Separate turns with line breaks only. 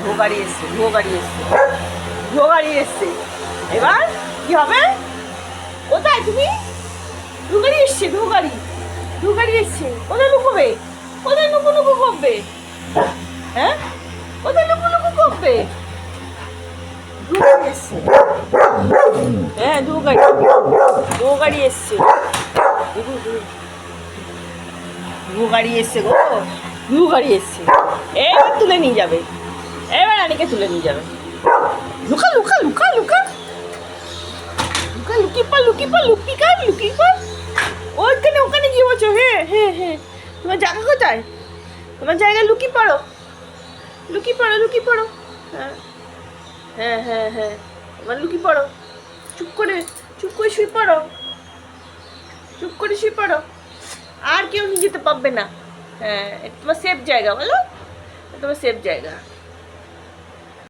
ধো গাড়ি এসছে, ধো গাড়ি এসছে, ধো গাড়ি এসছে। এবার কি হবে? কোথায় তুমি? ধো গাড়ি এসছে, ধো গাড়ি, ধো গাড়ি এসছে। কোথায় লুকোবে? কোথায় লুকো লুকো করবে? হ্যাঁ, কোথায় লুকো লুকো করবে? ধো গাড়ি এসছে। হ্যাঁ, ধো গাড়ি, ধো গাড়ি এসছে। ধো গাড়ি এসছে গো, ধো গাড়ি এসছে। এবার তুলে নিয়ে যাবে, এবার রানীকে তুলে নিয়ে যাবে। লুকা লুকা লুকা লুকা লুকা, লুকি পা লুকি পা লুকি কার লুকি পা। ওইখানে ওখানে গিয়ে বলছো। হ্যাঁ হ্যাঁ হ্যাঁ, তোমার জায়গা কোথায়? তোমার জায়গায় লুকি পড়ো, লুকি পড়ো, লুকি পড়ো। হ্যাঁ হ্যাঁ হ্যাঁ হ্যাঁ, এবার লুকি পড়ো। চুপ করে শুয়ে পড়ো, চুপ করে শুয়ে পড়ো। আর কেউ নিয়ে যেতে পারবে না। হ্যাঁ, তোমার সেফ জায়গা, বলো তোমার সেফ জায়গা।